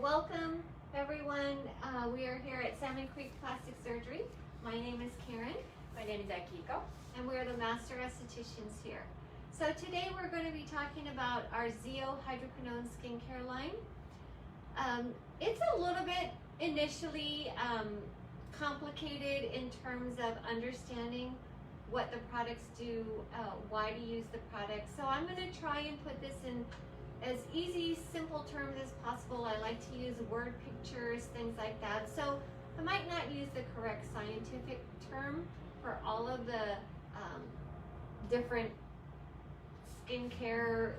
Welcome everyone. We are here at Salmon Creek Plastic Surgery. My name is Karen. My name is Akiko. And we're the master estheticians here. So today we're going to be talking about our Zeo hydroquinone skincare line. It's a little bit initially complicated in terms of understanding what the products do, why to use the products. So I'm going to try and put this in as easy, simple terms as possible. I like to use word pictures, things like that. So I might not use the correct scientific term for all of the different skincare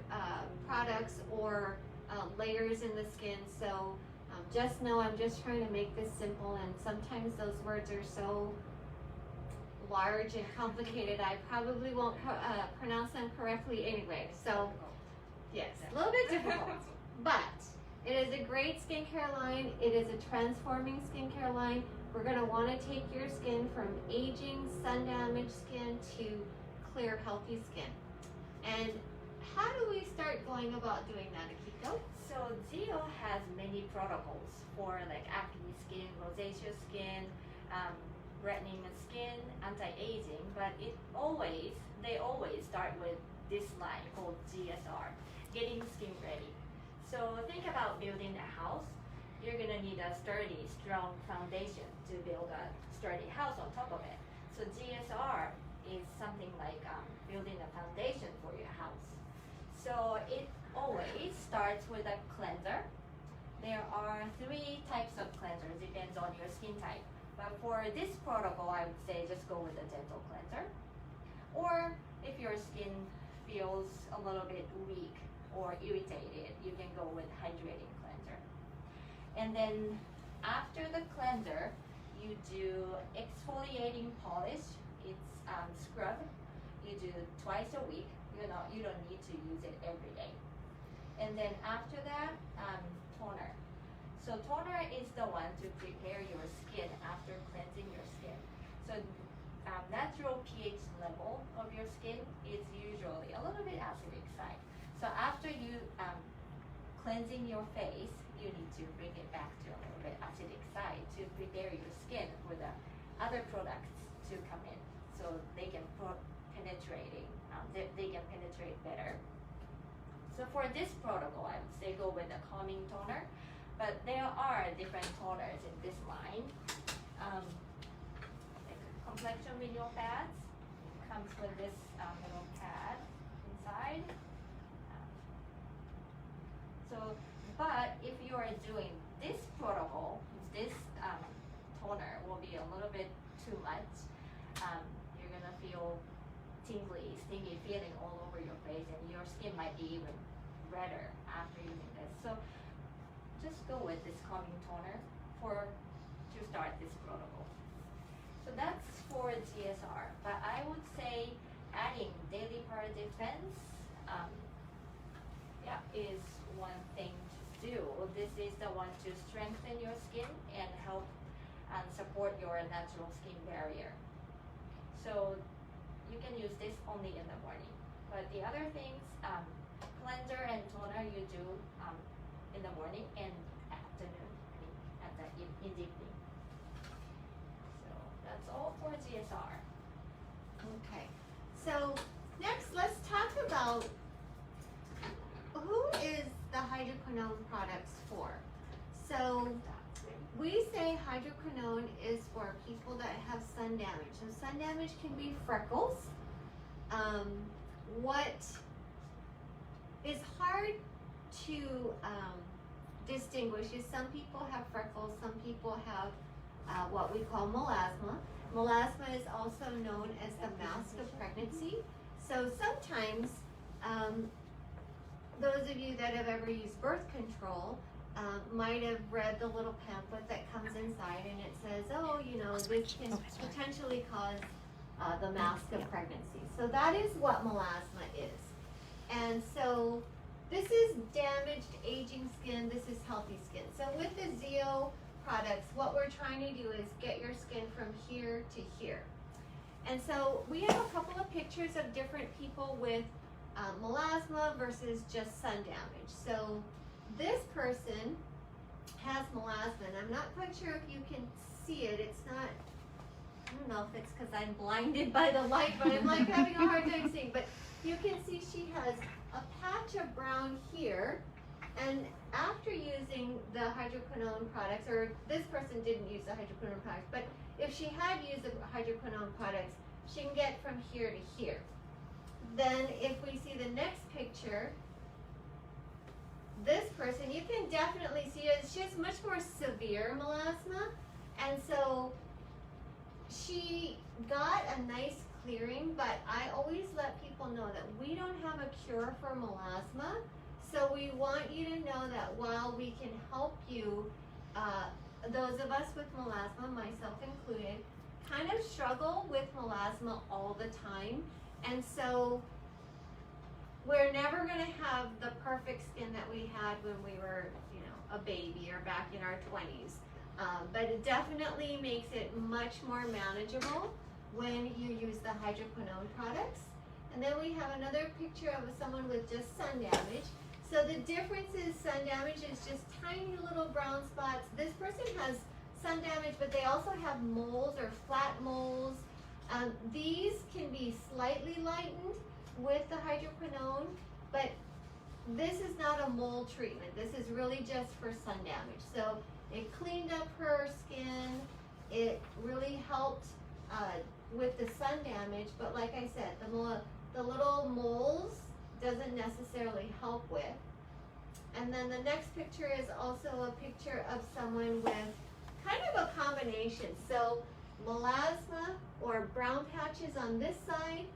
products or layers in the skin. So just know I'm just trying to make this simple, and sometimes those words are so large and complicated I probably won't pronounce them correctly anyway. So yes, a little bit difficult, but it is a great skincare line. It is a transforming skincare line. We're going to want to take your skin from aging, sun-damaged skin to clear, healthy skin. And how do we start going about doing that, Akiko? So Zeo has many protocols for like acne skin, rosacea skin, reddening of skin, anti-aging, but they always start with this line called GSR, getting skin ready. So think about building a house. You're gonna need a sturdy, strong foundation to build a sturdy house on top of it. So GSR is something like building a foundation for your house. So it always starts with a cleanser. There are 3 types of cleansers, depends on your skin type. But for this protocol, I would say just go with a gentle cleanser. Or if your skin feels a little bit weak or irritated, you can go with hydrating cleanser. And then after the cleanser, you do exfoliating polish. It's scrub. You do twice a week. You don't need to use it every day. And then after that, toner. So toner is the one to prepare your skin after cleansing your skin. So natural pH level of your skin is usually a little bit acidic side. So after you cleansing your face, you need to bring it back to a little bit acidic side to prepare your skin for the other products to come in, so they can they can penetrate better. So for this protocol, I would say go with a calming toner, but there are different toners in this line. Like complexion renewal pads comes with this little pad inside. But if you are doing this protocol, this toner will be a little bit too much. You're gonna feel tingly, stingy feeling all over your face, and your skin might be even redder after using this. So just go with this calming toner to start this protocol. So that's for GSR, but I would say adding daily para defense is one thing to do. This is the one to strengthen your skin and help and support your natural skin barrier. So you can use this only in the morning, but the other things, cleanser and toner, you do in the morning and afternoon, in the evening. So that's all for GSR. Okay. So next, let's talk about who is the hydroquinone products for. So we say hydroquinone is for people that have sun damage. So sun damage can be freckles. What is hard to distinguish is some people have freckles, some people have what we call melasma. Melasma is also known as the mask of pregnancy. So sometimes those of you that have ever used birth control might have read the little pamphlet that comes inside, and it says, oh, this can potentially cause the mask of pregnancy. So that is what melasma is. And so this is damaged, aging skin. This is healthy skin. So with the Zeo products, what we're trying to do is get your skin from here to here. And so we have a couple of pictures of different people with melasma versus just sun damage. So this person I'm not quite sure if you can see it. It's not, I don't know if it's because I'm blinded by the light, but I'm like having a hard time seeing. But you can see she has a patch of brown here. And after using the hydroquinone products, or this person didn't use the hydroquinone products, but if she had used the hydroquinone products, she can get from here to here. Then if we see the next picture, this person, you can definitely see it. She has much more severe melasma, and so she got a nice clearing, but I always let people know that we don't have a cure for melasma, so we want you to know that while we can help you, those of us with melasma, myself included, kind of struggle with melasma all the time, and so we're never going to have the perfect skin that we had when we were, you know, a baby or back in our 20s. But it definitely makes it much more manageable when you use the hydroquinone products. And then we have another picture of someone with just sun damage. So the difference is sun damage is just tiny little brown spots. This person has sun damage, but they also have moles or flat moles. These can be slightly lightened with the hydroquinone, but this is not a mole treatment. This is really just for sun damage. So it cleaned up her skin. It really helped with the sun damage, but like I said, the little moles doesn't necessarily help with. And then the next picture is also a picture of someone with kind of a combination. So melasma or brown patches on this side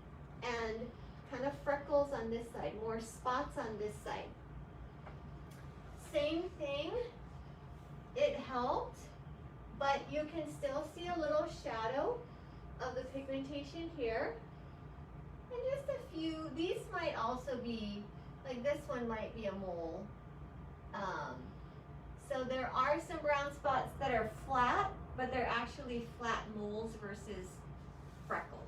and kind of freckles on this side, more spots on this side. Same thing, it helped, but you can still see a little shadow of the pigmentation here. And just a few, these might also be, like this one might be a mole. So there are some brown spots that are flat, but they're actually flat moles versus freckles.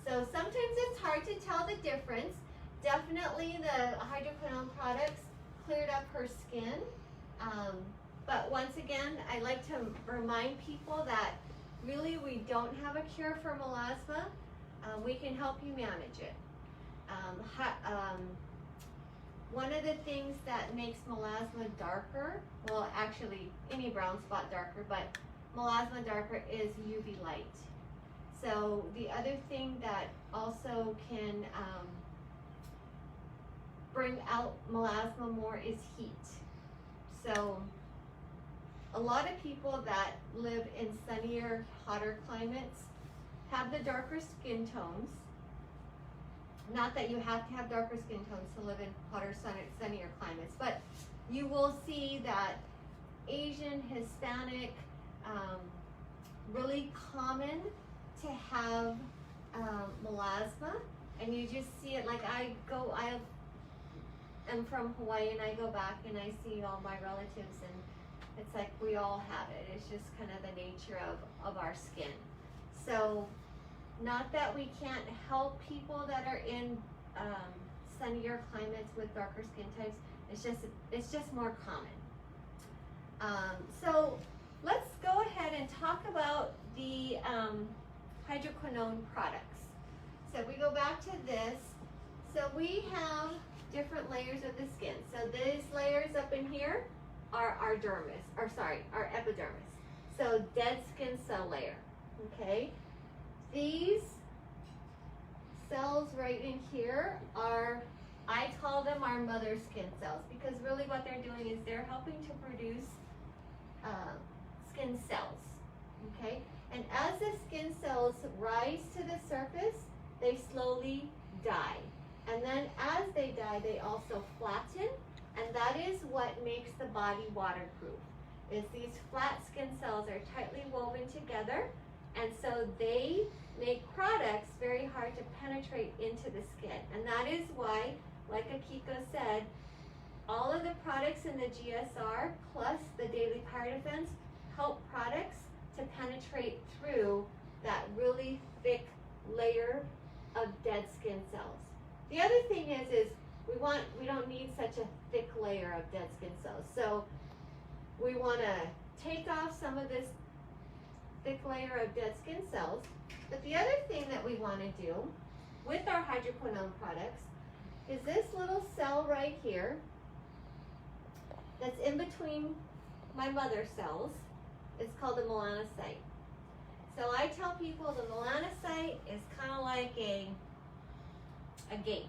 So sometimes it's hard to tell the difference. Definitely the hydroquinone products cleared up her skin. But once again, I like to remind people that really we don't have a cure for melasma. We can help you manage it. One of the things that makes melasma darker, well actually any brown spot darker, but melasma darker is UV light. So the other thing that also can bring out melasma more is heat. So a lot of people that live in sunnier, hotter climates have the darker skin tones. Not that you have to have darker skin tones to live in hotter, sunnier climates, but you will see that Asian, Hispanic, really common to have melasma, and you just see it. Like I am from Hawaii, and I go back and I see all my relatives, and it's like we all have it. It's just kind of the nature of our skin. So not that we can't help people that are in sunnier climates with darker skin types. It's just more common. So let's go ahead and talk about the hydroquinone products. So if we go back to this, so we have different layers of the skin. So these layers up in here are our dermis, or sorry, our epidermis. So dead skin cell layer, okay? These cells right in here are, I call them our mother skin cells, because really what they're doing is they're helping to produce skin cells, okay? And as the skin cells rise to the surface, they slowly die. And then as they die, they also flatten, and that is what makes the body waterproof, is these flat skin cells are tightly woven together, and so they make products very hard to penetrate into the skin. And that is why, like Akiko said, all of the products in the GSR plus the daily Pyrodefense help products to penetrate through that really thick layer of dead skin cells. The other thing is we don't need such a thick layer of dead skin cells. So we want to take off some of this thick layer of dead skin cells. But the other thing that we want to do with our hydroquinone products is this little cell right here that's in between my mother cells. It's called the melanocyte. So I tell people the melanocyte is kind of like a gate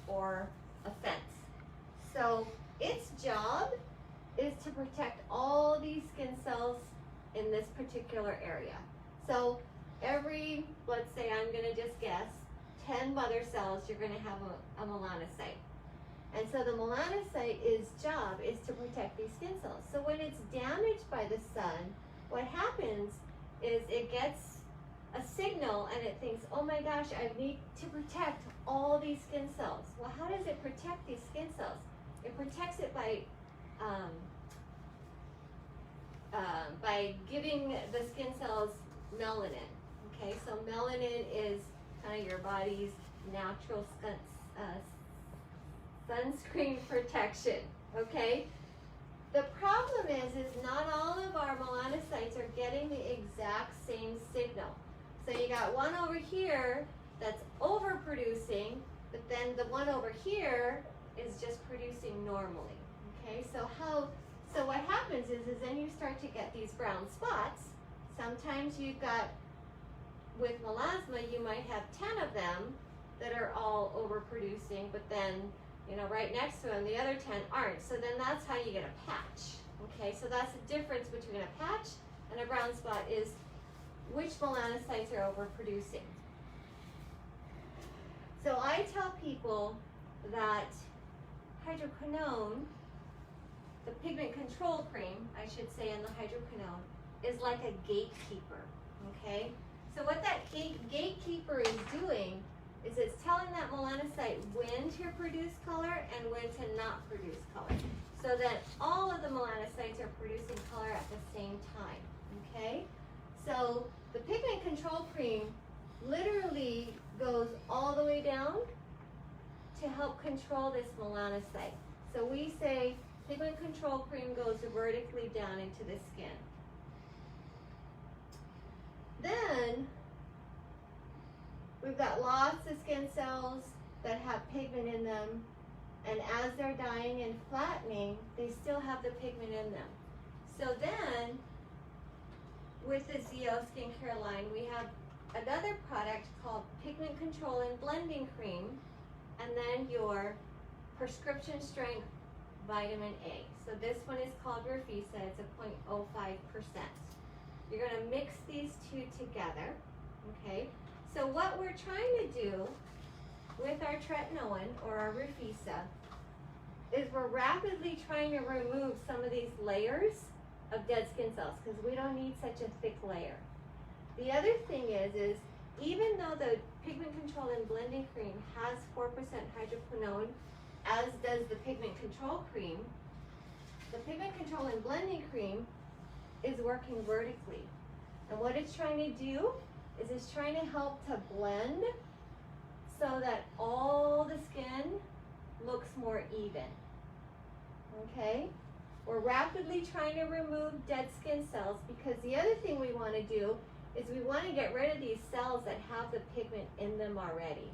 or a fence. So its job is to protect all these skin cells in this particular area. So every, let's say I'm gonna just guess, 10 mother cells, you're gonna have a melanocyte. And so the melanocyte's job is to protect these skin cells. So when it's damaged by the sun, what happens is it gets a signal and it thinks, oh my gosh, I need to protect all these skin cells. Well, how does it protect these skin cells? It protects it by giving the skin cells melanin. Okay, so melanin is kind of your body's natural sunscreen protection. Okay, the problem is not all of our melanocytes are getting the exact same signal. So you got one over here that's overproducing, but then the one over here is just producing normally. Okay, so what happens is then you start to get these brown spots. Sometimes you've got, with melasma, you might have 10 of them that are all overproducing, but then, you know, right next to them, the other 10 aren't. So then that's how you get a patch. Okay, so that's the difference between a patch and a brown spot, is which melanocytes are overproducing. So I tell people that hydroquinone, the pigment control cream, I should say, in the hydroquinone, is like a gatekeeper, okay? So what that gatekeeper is doing is it's telling that melanocyte when to produce color and when to not produce color, so that all of the melanocytes are producing color at the same time, okay? So the pigment control cream literally goes all the way down to help control this melanocyte. So we say pigment control cream goes vertically down into the skin. Then we've got lots of skin cells that have pigment in them, and as they're dying and flattening, they still have the pigment in them. So then, with the ZO skincare line, we have another product called Pigment Control and Blending Cream, and then your prescription strength vitamin A. So this one is called Refisa. It's a 0.05%. You're going to mix these two together, okay? So what we're trying to do with our tretinoin or our Refisa is we're rapidly trying to remove some of these layers of dead skin cells, because we don't need such a thick layer. The other thing is even though the Pigment Control and Blending Cream has 4% hydroquinone, as does the Pigment Control Cream, the Pigment Control and Blending Cream is working vertically. And what it's trying to do is it's trying to help to blend so that all the skin looks more even. Okay? We're rapidly trying to remove dead skin cells, because the other thing we want to do is we want to get rid of these cells that have the pigment in them already.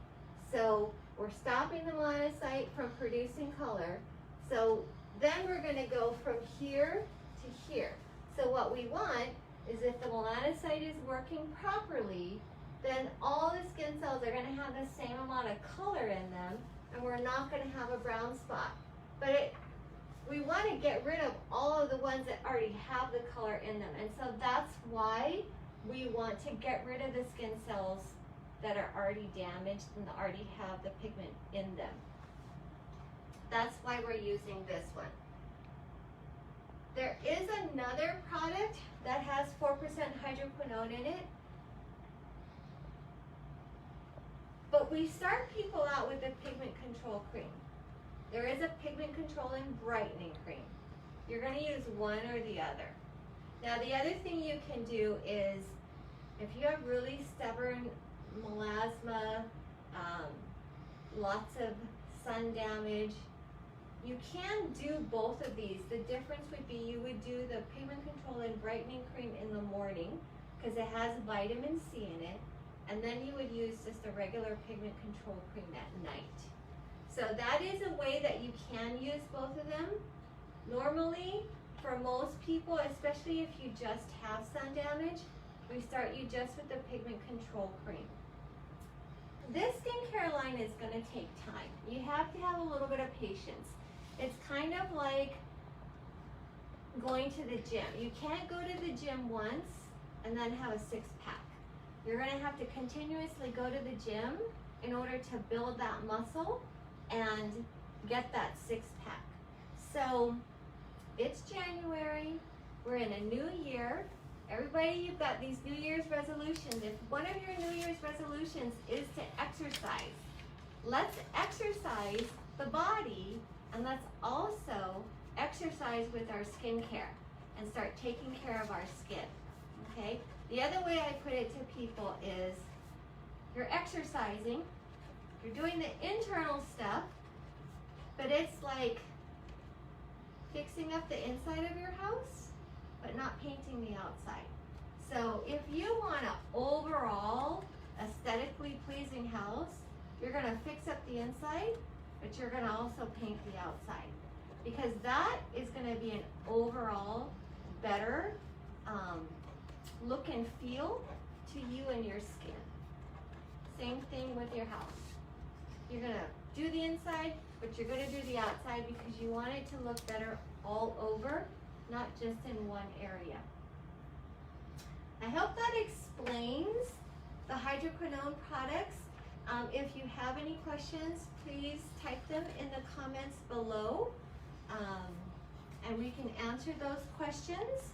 So we're stopping the melanocyte from producing color. So then we're going to go from here to here. So what we want is, if the melanocyte is working properly, then all the skin cells are going to have the same amount of color in them, and we're not going to have a brown spot. But we want to get rid of all of the ones that already have the color in them. And so that's why we want to get rid of the skin cells that are already damaged and already have the pigment in them. That's why we're using this one. There is another product that has 4% hydroquinone in it, but we start people out with the pigment control cream. There is a pigment control and brightening cream. You're going to use one or the other. Now the other thing you can do is, if you have really stubborn melasma, lots of sun damage, you can do both of these. The difference would be you would do the pigment control and and brightening cream in the morning because it has vitamin C in it, and then you would use just a regular pigment control cream at night. So that is a way that you can use both of them. Normally, for most people, especially if you just have sun damage, we start you just with the pigment control cream. This skincare line is going to take time. You have to have a little bit of patience. It's kind of like going to the gym. You can't go to the gym once and then have a six-pack. You're going to have to continuously go to the gym in order to build that muscle and get that six-pack. So it's January. We're in a new year. Everybody, you've got these New Year's resolutions. If one of your New Year's resolutions is to exercise, let's exercise the body, and let's also exercise with our skincare and start taking care of our skin, okay? The other way I put it to people is you're exercising, you're doing the internal stuff, but it's like fixing up the inside of your house, but not painting the outside. So if you want an overall aesthetically pleasing house, you're gonna fix up the inside, but you're gonna also paint the outside, because that is gonna be an overall better look and feel to you and your skin. Same thing with your house. You're gonna do the inside, but you're gonna do the outside because you want it to look better all over, not just in one area. I hope that explains the hydroquinone products. If you have any questions, please type them in the comments below, and we can answer those questions.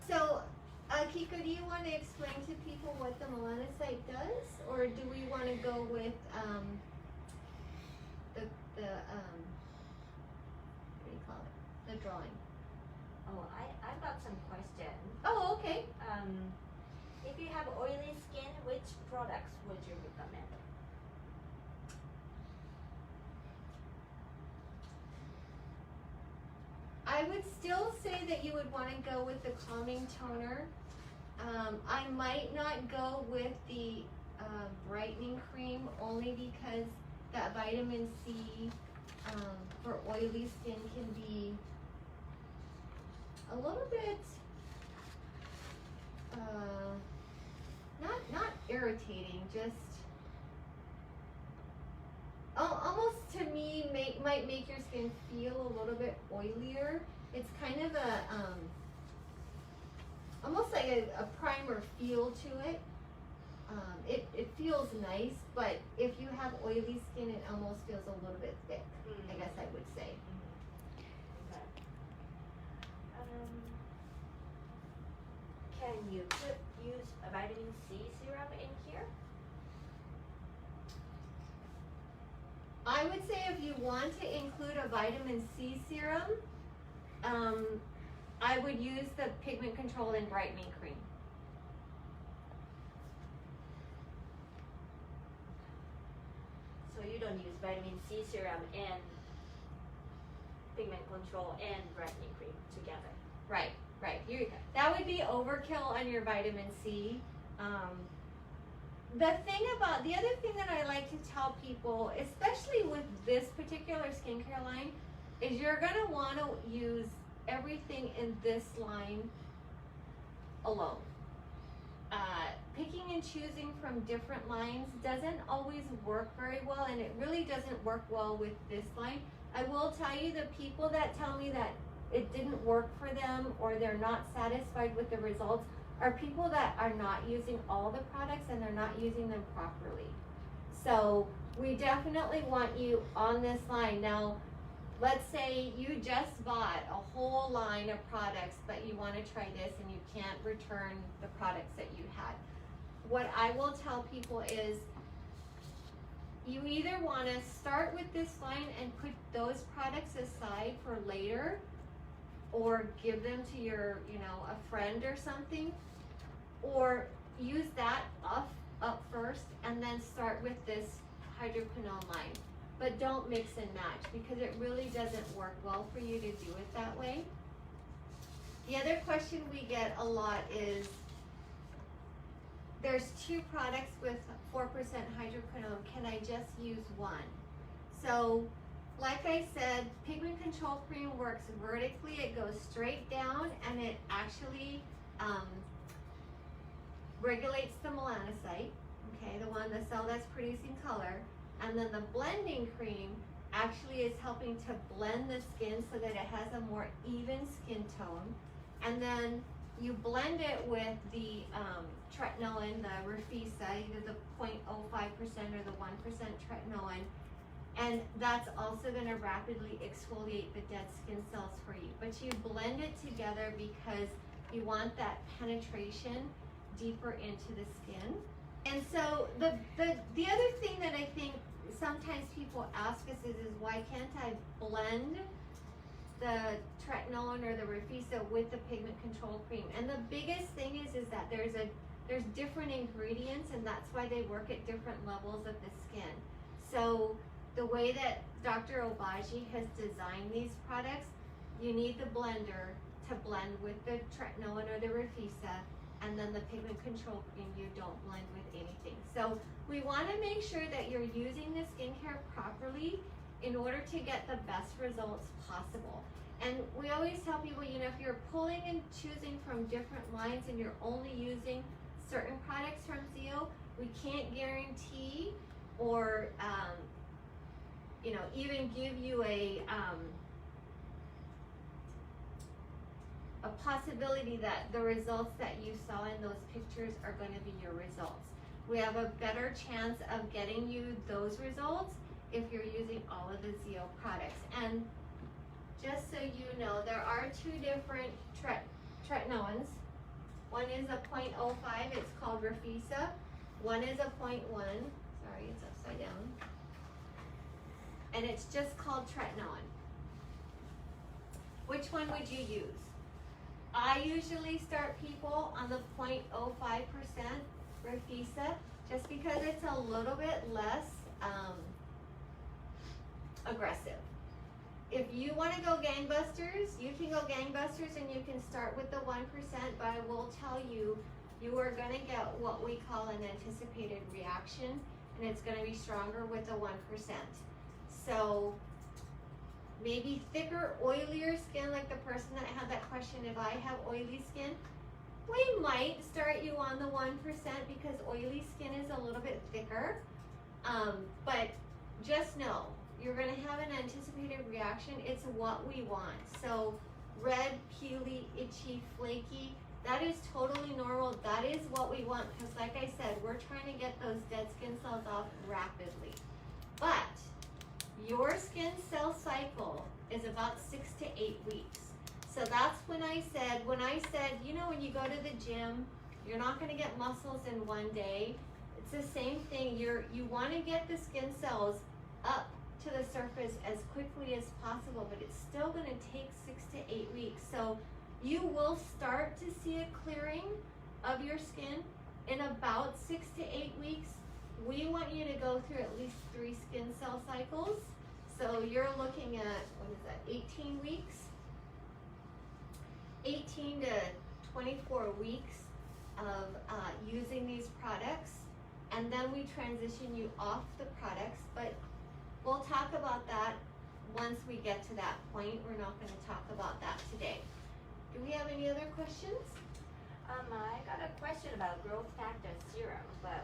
So, Kiko, do you want to explain to people what the melanocyte does, or do we want to go with what do you call it? The drawing. Oh, I've got some questions. Oh, okay. If you have oily skin, which products would you recommend? I would still say that you would want to go with the calming toner. I might not go with the brightening cream, only because that vitamin C for oily skin can be a little bit not irritating, just almost to me might make your skin feel a little bit oilier. It's kind of a almost like a primer feel to it. It feels nice, but if you have oily skin, it almost feels a little bit thick, I guess I would say. Okay. Can you use a vitamin C serum in here? I would say if you want to include a vitamin C serum, I would use the pigment control and brightening cream. So you don't use vitamin C serum and pigment control and brightening cream together. Right. That would be overkill on your vitamin C. The other thing that I like to tell people, especially with this particular skincare line, is you're gonna want to use everything in this line alone. Picking and choosing from different lines doesn't always work very well, and it really doesn't work well with this line. I will tell you, the people that tell me that it didn't work for them or they're not satisfied with the results are people that are not using all the products and they're not using them properly. So we definitely want you on this line. Now, let's say you just bought a whole line of products, but you want to try this and you can't return the products that you had. What I will tell people is you either want to start with this line and put those products aside for later, or give them to your, a friend or something, or use that up first and then start with this hydroquinone line. But don't mix and match, because it really doesn't work well for you to do it that way. The other question we get a lot is, there's 2 products with 4% hydroquinone, can I just use one? So, like I said, pigment control cream works vertically, it goes straight down, and it actually regulates the melanocyte, okay, the cell that's producing color, and then the blending cream actually is helping to blend the skin so that it has a more even skin tone, and then you blend it with the tretinoin, the Refisa, either the 0.05% or the 1% tretinoin, and that's also going to rapidly exfoliate the dead skin cells for you. But you blend it together because you want that penetration deeper into the skin. And so the other thing that I think sometimes people ask us is why can't I blend the tretinoin or the Refisa with the pigment control cream? And the biggest thing is that there's different ingredients, and that's why they work at different levels of the skin. So the way that Dr. Obagi has designed these products, you need the blender to blend with the tretinoin or the Refisa, and then the pigment control cream you don't blend with anything. So we want to make sure that you're using the skincare properly in order to get the best results possible. And we always tell people, you know, if you're pulling and choosing from different lines and you're only using certain products from Zeo, we can't guarantee or you know, even give you a possibility that the results that you saw in those pictures are going to be your results. We have a better chance of getting you those results if you're using all of the Zeo products. And just so you know, there are 2 different tretinoins. One is a 0.05, it's called Refisa. One is a 0.1, sorry, it's upside down. And it's just called tretinoin. Which one would you use? I usually start people on the 0.05% Refisa, just because it's a little bit less aggressive. If you want to go gangbusters, you can go gangbusters and you can start with the 1%, but I will tell you, you are going to get what we call an anticipated reaction, and it's going to be stronger with the 1%. So maybe thicker, oilier skin, like the person that had that question, if I have oily skin, we might start you on the 1% because oily skin is a little bit thicker. But just know, you're going to have an anticipated reaction. It's what we want. So red, peely, itchy, flaky, that is totally normal. That is what we want because, like I said, we're trying to get those dead skin cells off rapidly. But your skin cell cycle is about 6 to 8 weeks. So that's when I said, you know, when you go to the gym, you're not going to get muscles in one day. It's the same thing. You want to get the skin cells up to the surface as quickly as possible, but it's still going to take 6 to 8 weeks. So you will start to see a clearing of your skin in about 6 to 8 weeks. We want you to go through at least 3 skin cell cycles. So you're looking at, 18 weeks? 18 to 24 weeks of using these products, and then we transition you off the products, but we'll talk about that once we get to that point. We're not going to talk about that today. Do we have any other questions? I got a question about growth factor serum, but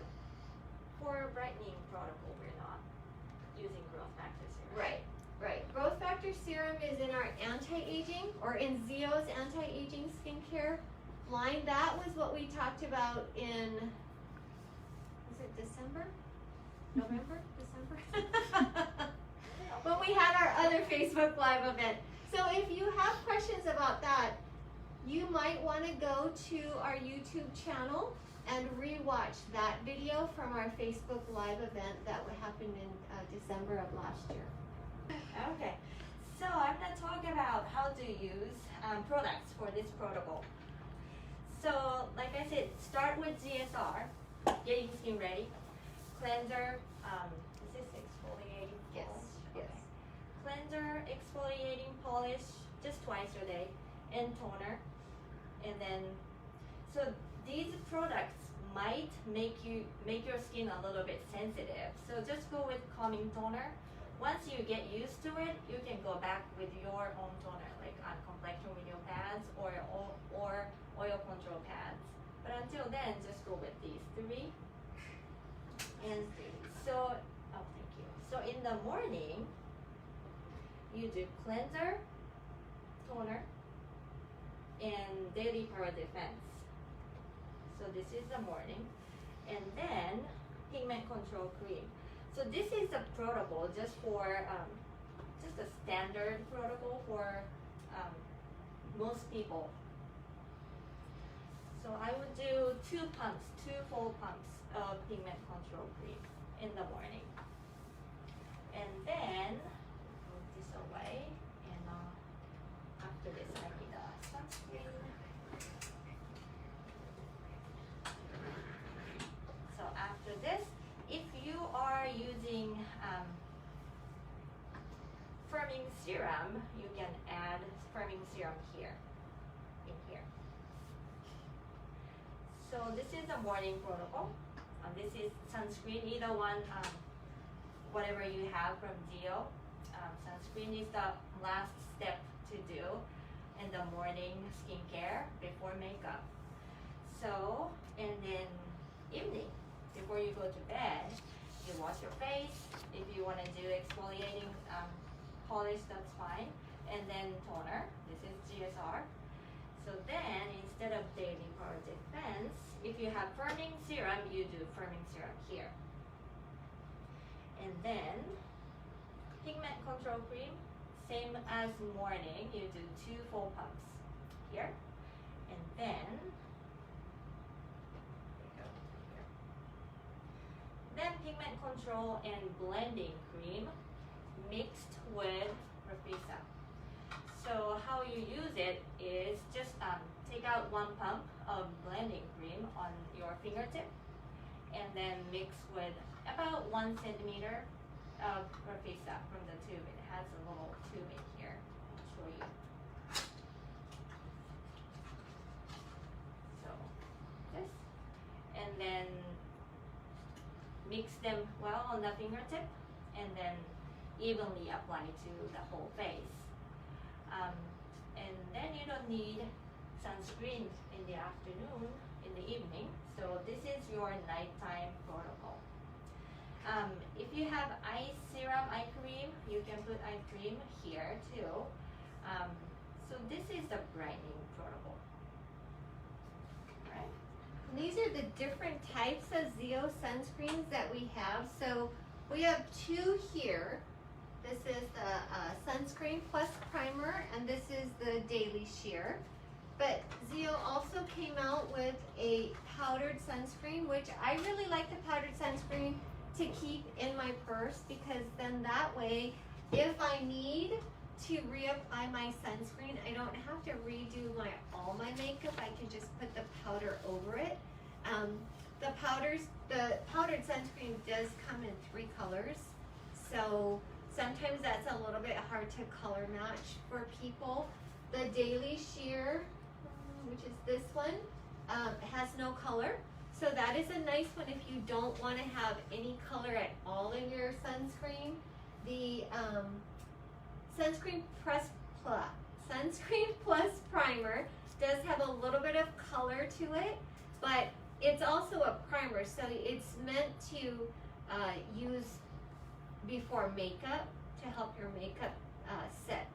for brightening protocol, we're not using growth factor serum. Right. Growth factor serum is in our anti-aging, or in Zeo's anti-aging skincare line. That was what we talked about in, was it December? November? December? When we had our other Facebook Live event. So if you have questions about that, you might want to go to our YouTube channel and rewatch that video from our Facebook Live event that happened in December of last year. Okay, so I'm going to talk about how to use products for this protocol. So, like I said, start with GSR, getting skin ready. Cleanser, is this exfoliating? Yes, polish? Okay. Cleanser, exfoliating polish, just twice a day, and toner. And then, so these products might make your skin a little bit sensitive. So just go with calming toner. Once you get used to it, you can go back with your own toner, like on complexion renewal pads or oil control pads. But until then, just go with these three. And so, oh, thank you. So in the morning, you do cleanser, toner, and daily power defense. So this is the morning. And then pigment control cream. So this is a protocol just for just a standard protocol for most people. So I would do 2 full pumps of pigment control cream in the morning. And then move this away, and after this I need a sunscreen. So after this, if you are using firming serum, you can add firming serum here, in here. So this is a morning protocol. This is sunscreen, either one, whatever you have from Dio. Sunscreen is the last step to do in the morning skincare before makeup. So, and then evening, before you go to bed, you wash your face. If you want to do exfoliating polish, that's fine. And then toner, this is GSR. So then, instead of daily power defense, if you have firming serum, you do firming serum here. And then, pigment control cream, same as morning, you do 2 full pumps here. And then, then pigment control and blending cream mixed with Refisa. So how you use it is just take out 1 pump of blending cream on your fingertip and then mix with about 1 centimeter of Refisa from the tube. It has a little tube in here. I'll show you. So this, and then mix them well on the fingertip and then evenly apply to the whole face. And then you don't need sunscreen in the afternoon, in the evening. So this is your nighttime protocol. If you have eye serum, eye cream, you can put eye cream here too. So this is the brightening protocol. Right? These are the different types of Zio sunscreens that we have. So we have 2 here. This is the Sunscreen Plus Primer, and this is the Daily Sheer. But Zio also came out with a powdered sunscreen, which I really like the powdered sunscreen to keep in my purse, because then that way, if I need to reapply my sunscreen, I don't have to redo all my makeup. I can just put the powder over it. The powdered sunscreen does come in 3 colors, so sometimes that's a little bit hard to color match for people. The Daily Sheer, which is this one, has no color. So that is a nice one if you don't want to have any color at all in your sunscreen. The Sunscreen Plus Primer does have a little bit of color to it, but it's also a primer, so it's meant to use before makeup to help your makeup set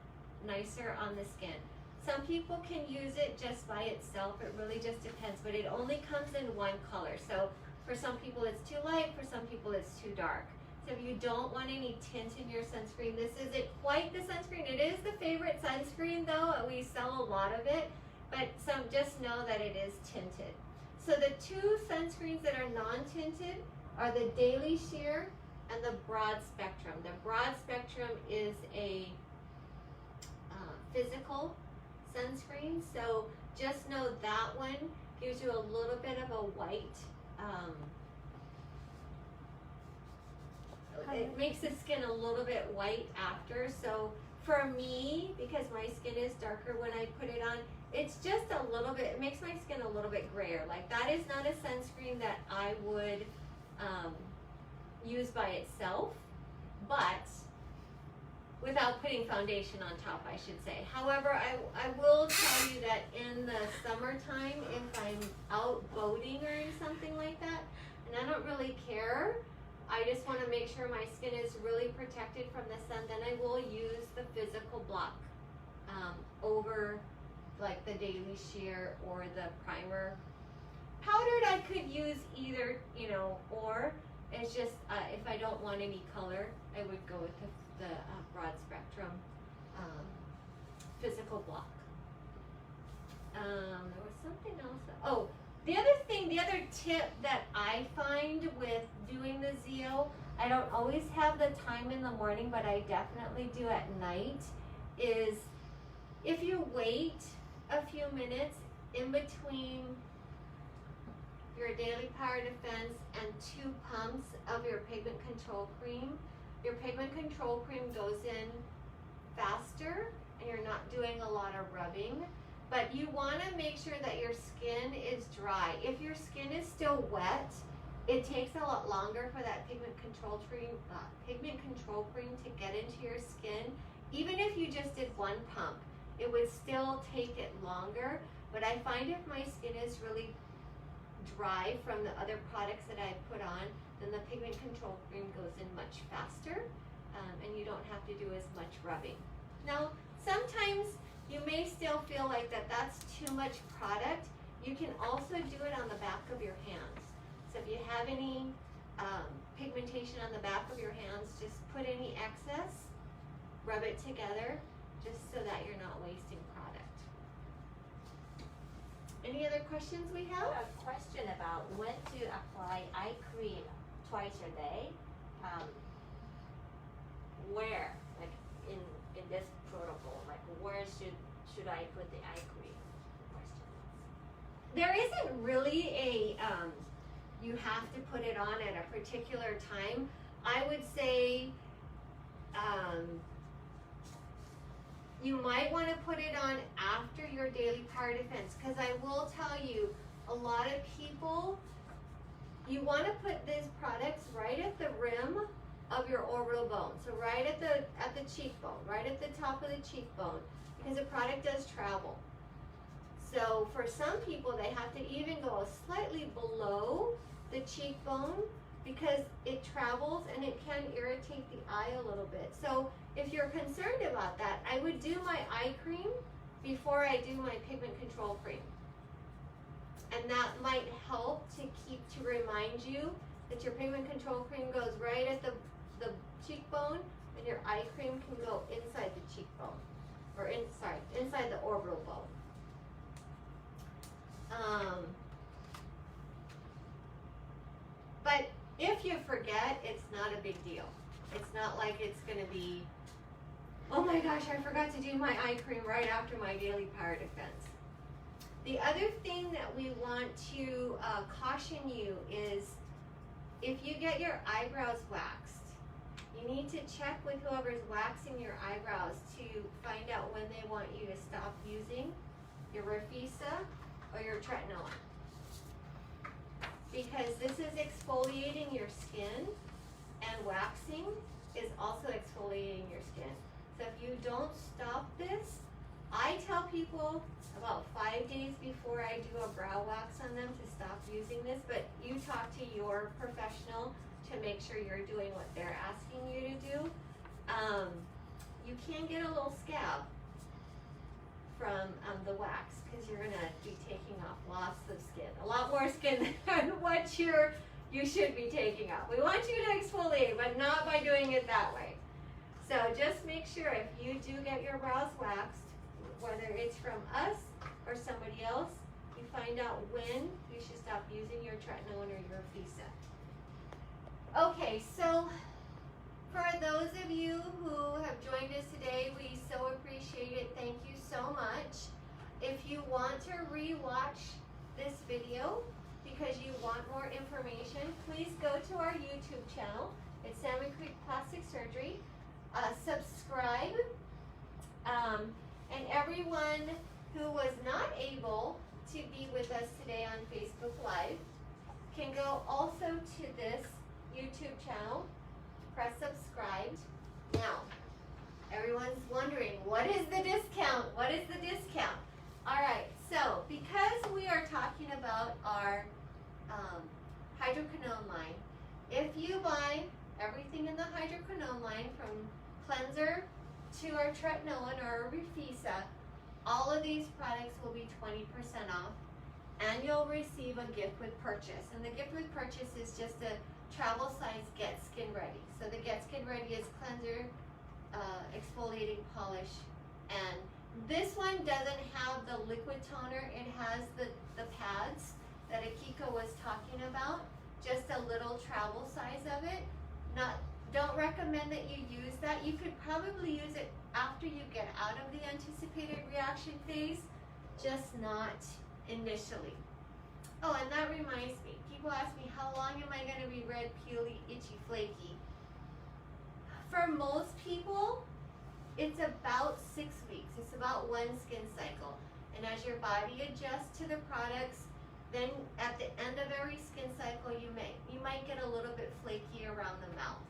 nicer on the skin. Some people can use it just by itself. It really just depends, but it only comes in 1 color. So for some people it's too light, for some people it's too dark. So if you don't want any tint in your sunscreen, this isn't quite the sunscreen. It is the favorite sunscreen though. We sell a lot of it, but just know that it is tinted. So the 2 sunscreens that are non-tinted are the Daily Sheer and the Broad Spectrum. The Broad Spectrum is a physical sunscreen, so just know that one gives you a little bit of a white, it makes the skin a little bit white after. So for me, because my skin is darker when I put it on, it's just a little bit, it makes my skin a little bit grayer. Like that is not a sunscreen that I would use by itself, but without putting foundation on top, I should say. However, I will tell you that in the summertime, if I'm out boating or something like that, and I don't really care, I just want to make sure my skin is really protected from the sun, then I will use the physical block over like the Daily Sheer or the primer. Powdered I could use either, you know, or it's just if I don't want any color, I would go with the broad spectrum physical block. There was something else. Oh, the other tip that I find with doing the ZO, I don't always have the time in the morning, but I definitely do at night, is if you wait a few minutes in between your Daily Power Defense and 2 pumps of your pigment control cream, your pigment control cream goes in faster and you're not doing a lot of rubbing. But you want to make sure that your skin is dry. If your skin is still wet, it takes a lot longer for that pigment control cream to get into your skin. Even if you just did 1 pump, it would still take it longer. But I find if my skin is really dry from the other products that I put on, then the pigment control cream goes in much faster, and you don't have to do as much rubbing. Now, sometimes you may still feel like that's too much product. You can also do it on the back of your hands. So if you have any pigmentation on the back of your hands, just put any excess, rub it together, just so that you're not wasting product. Any other questions we have? A question about when to apply eye cream twice a day. Where, like in this protocol, like where should I put the eye cream? There isn't really a you have to put it on at a particular time. I would say you might want to put it on after your Daily Power Defense, because I will tell you, a lot of people, you want to put these products right at the rim of your orbital bone, so right at the cheekbone, right at the top of the cheekbone, because the product does travel. So for some people, they have to even go slightly below the cheekbone because it travels and it can irritate the eye a little bit. So if you're concerned about that, I would do my eye cream before I do my pigment control cream. And that might help to remind you that your pigment control cream goes right at the cheekbone, and your eye cream can go inside the cheekbone, or inside the orbital bone. But if you forget, it's not a big deal. It's not like it's gonna be, oh my gosh, I forgot to do my eye cream right after my Daily Power Defense. The other thing that we want to caution you is if you get your eyebrows waxed, you need to check with whoever's waxing your eyebrows to find out when they want you to stop using your Refisa or your tretinoin. Because this is exfoliating your skin, and waxing is also exfoliating your skin. So if you don't stop this, I tell people about 5 days before I do a brow wax on them to stop using this, but you talk to your professional to make sure you're doing what they're asking you to do. You can get a little scab from the wax because you're gonna be taking off lots of skin, a lot more skin than what you should be taking off. We want you to exfoliate, but not by doing it that way. So just make sure if you do get your brows waxed, whether it's from us or somebody else, you find out when you should stop using your tretinoin or your Refisa. Okay, so for those of you who have joined us today, we so appreciate it. Thank you so much. If you want to re-watch this video because you want more information, please go to our YouTube channel. It's Salmon Creek Plastic Surgery. Subscribe. And everyone who was not able to be with us today on Facebook Live can go also to this YouTube channel, press subscribe. Now, everyone's wondering, what is the discount? What is the discount? All right, so because we are talking about our hydroquinone line, if you buy everything in the hydroquinone line from cleanser to our tretinoin or our Refisa, all of these products will be 20% off, and you'll receive a gift with purchase. And the gift with purchase is just a travel size Get Skin Ready. So the Get Skin Ready is cleanser, exfoliating polish, and this one doesn't have the liquid toner. It has the pads that Akiko was talking about, just a little travel size of it. Don't recommend that you use that. You could probably use it after you get out of the anticipated reaction phase, just not initially. Oh, and that reminds me, people ask me, how long am I going to be red, peely, itchy, flaky? For most people, it's about 6 weeks. It's about one skin cycle. And as your body adjusts to the products, then at the end of every skin cycle, you might get a little bit flaky around the mouth.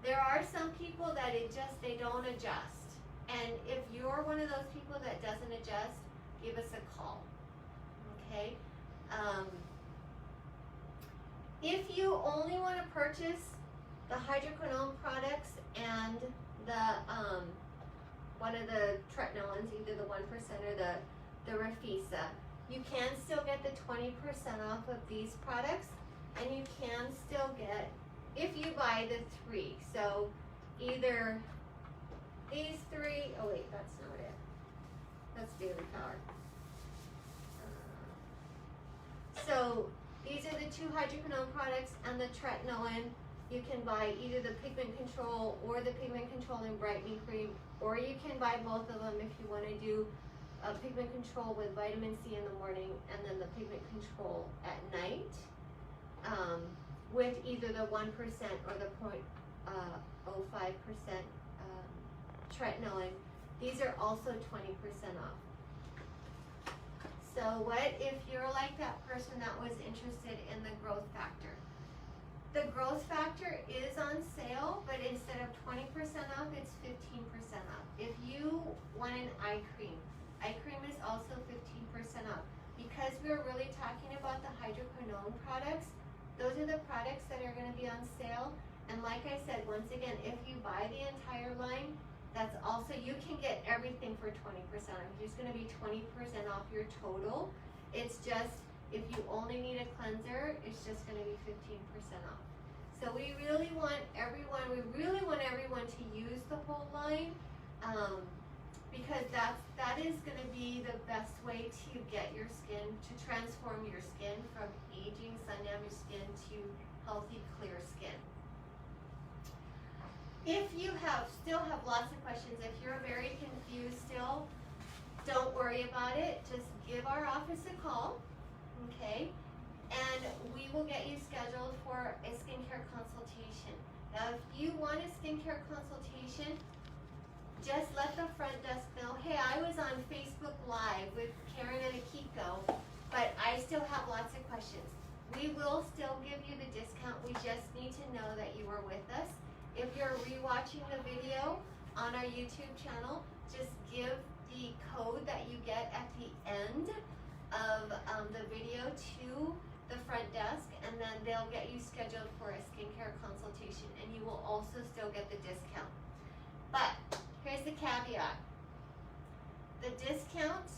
There are some people that they don't adjust. And if you're one of those people that doesn't adjust, give us a call. Okay? If you only want to purchase the hydroquinone products and the one of the tretinoins, either the 1% or the Refisa, you can still get the 20% off of these products, and you can still get, if you buy the 3, so either these 3, oh wait, that's not it, that's Daily Power. So these are the 2 hydroquinone products and the tretinoin. You can buy either the pigment control or the pigment control and brightening cream, or you can buy both of them if you want to do pigment control with vitamin C in the morning and then the pigment control at night, with either the 1% or the 0.05% tretinoin. These are also 20% off. So what if you're like that person that was interested in the growth factor? The growth factor is on sale, but instead of 20% off, it's 15% off. If you want an eye cream is also 15% off. Because we're really talking about the hydroquinone products, those are the products that are going to be on sale. And like I said, once again, if you buy the entire line, that's also, you can get everything for 20% off. It's just going to be 20% off your total. It's just, if you only need a cleanser, it's just going to be 15% off. So we really want everyone to use the whole line, because that is going to be the best way to get your skin, to transform your skin from aging, sun-damaged skin to healthy, clear skin. If you still have lots of questions, if you're very confused still, don't worry about it. Just give our office a call, okay? And we will get you scheduled for a skincare consultation. Now, if you want a skincare consultation, just let the front desk know, hey, I was on Facebook Live with Karen and Akiko, but I still have lots of questions. We will still give you the discount. We just need to know that you were with us. If you're rewatching the video on our YouTube channel, just give the code that you get at the end of the video to the front desk, and then they'll get you scheduled for a skincare consultation, and you will also still get the discount. But here's the caveat. The discount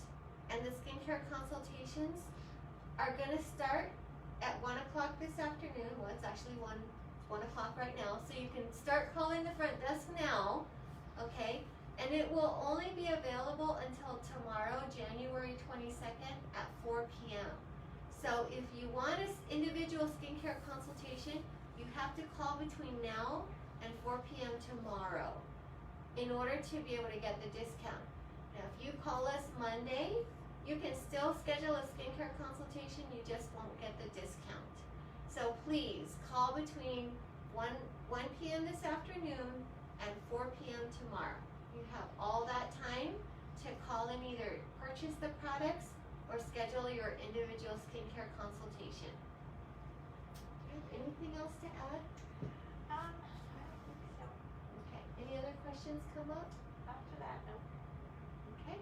and the skincare consultations are going to start at 1 o'clock this afternoon. Well, it's actually 1 o'clock right now, so you can start calling the front desk now, okay? And it will only be available until tomorrow, January 22nd at 4 p.m. So if you want an individual skincare consultation, you have to call between now and 4 p.m. tomorrow in order to be able to get the discount. Now, if you call us Monday, you can still schedule a skincare consultation, you just won't get the discount. So please call between 1 p.m. this afternoon and 4 p.m. tomorrow. You have all that time to call and either purchase the products or schedule your individual skincare consultation. Anything else to add? I don't think so. Okay. Any other questions come up? After that, no. Okay.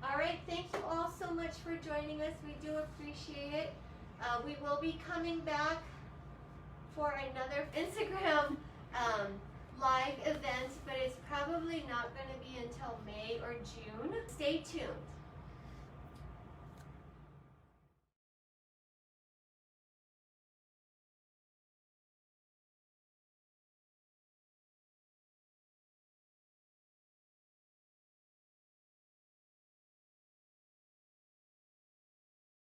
All right. Thank you all so much for joining us. We do appreciate it. We will be coming back for another Instagram live event, but it's probably not going to be until May or June. Stay tuned.